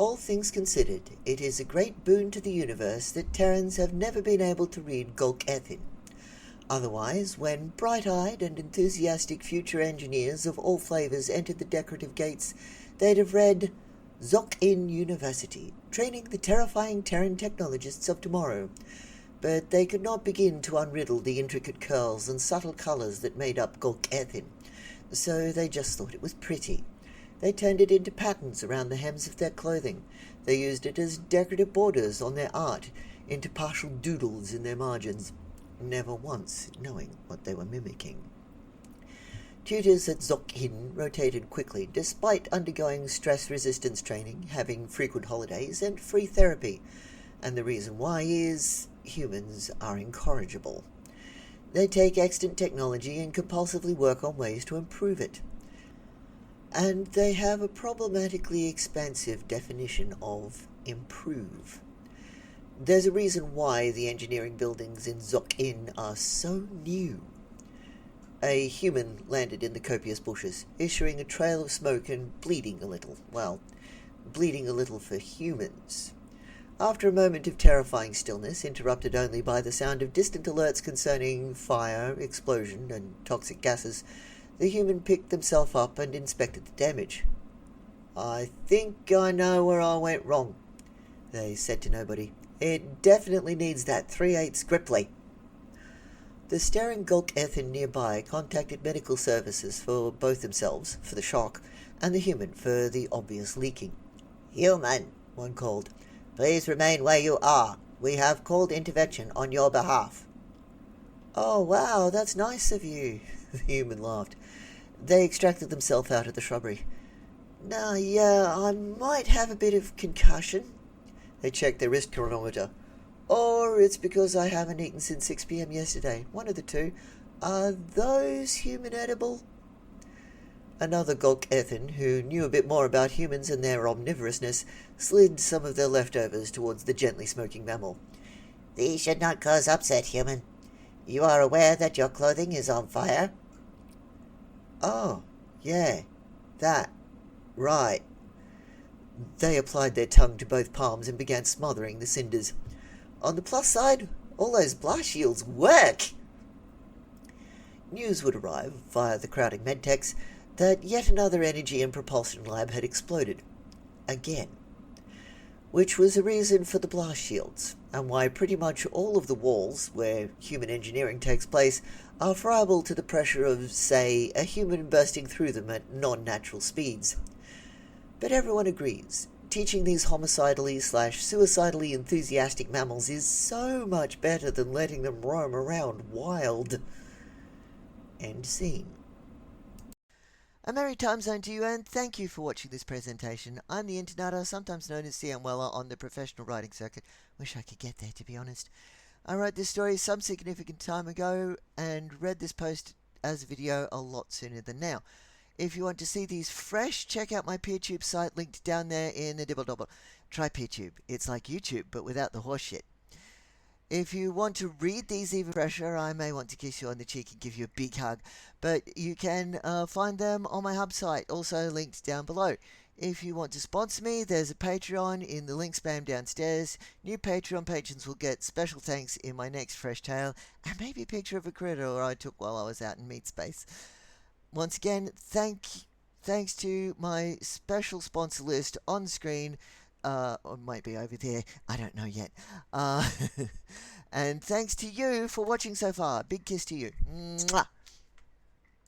All things considered, it is a great boon to the universe that Terrans have never been able to read Zoq'in. Otherwise, when bright-eyed and enthusiastic future engineers of all flavors entered the decorative gates, they'd have read Zoq'in University, training the terrifying Terran technologists of tomorrow. But they could not begin to unriddle the intricate curls and subtle colors that made up Zoq'in, so they just thought it was pretty. They turned it into patterns around the hems of their clothing. They used it as decorative borders on their art, into partial doodles in their margins, never once knowing what they were mimicking. Tutors at Zoq'in rotated quickly, despite undergoing stress resistance training, having frequent holidays, and free therapy. And the reason why is humans are incorrigible. They take extant technology and compulsively work on ways to improve it. And they have a problematically expansive definition of improve. There's a reason why the engineering buildings in Zoq'in are so new. A human landed in the copious bushes, issuing a trail of smoke and bleeding a little. Well, bleeding a little for humans. After a moment of terrifying stillness, interrupted only by the sound of distant alerts concerning fire, explosion, and toxic gases, the human picked himself up and inspected the damage. "I think I know where I went wrong," they said to nobody. "It definitely needs that 3/8 grip plate." The staring Zoq'in nearby contacted medical services for both themselves, for the shock, and the human for the obvious leaking. "Human," one called, "please remain where you are. We have called intervention on your behalf." "Oh, wow, that's nice of you," the human laughed. They extracted themselves out of the shrubbery. "Now, yeah, I might have a bit of concussion." They checked their wrist chronometer. "Or it's because I haven't eaten since 6 p.m. yesterday. One of the two. Are those human edible?" Another Zoq'in, who knew a bit more about humans and their omnivorousness, slid some of their leftovers towards the gently smoking mammal. "These should not cause upset, human. You are aware that your clothing is on fire?" "Oh, yeah, that. Right." They applied their tongue to both palms and began smothering the cinders. "On the plus side, all those blast shields work!" News would arrive, via the crowding medtechs, that yet another energy and propulsion lab had exploded. Again. Which was a reason for the blast shields, and why pretty much all of the walls, where human engineering takes place, are friable to the pressure of, say, a human bursting through them at non-natural speeds. But everyone agrees, teaching these homicidally/suicidally enthusiastic mammals is so much better than letting them roam around wild. End scene. A merry time zone to you, and thank you for watching this presentation. I'm the Internatter, sometimes known as CM Weller on the professional writing circuit. Wish I could get there, to be honest. I wrote this story some significant time ago and read this post as a video a lot sooner than now. If you want to see these fresh, check out my PeerTube site linked down there in the dibble-dobble. Try PeerTube. It's like YouTube, but without the horse shit. If you want to read these even fresher, I may want to kiss you on the cheek and give you a big hug, but you can find them on my hub site, also linked down below. If you want to sponsor me, there's a Patreon in the link spam downstairs. New Patreon patrons will get special thanks in my next fresh tale, and maybe a picture of a critter I took while I was out in meat space. Once again, thanks to my special sponsor list on screen, or it might be over there, I don't know yet. And thanks to you for watching so far. Big kiss to you. Mwah!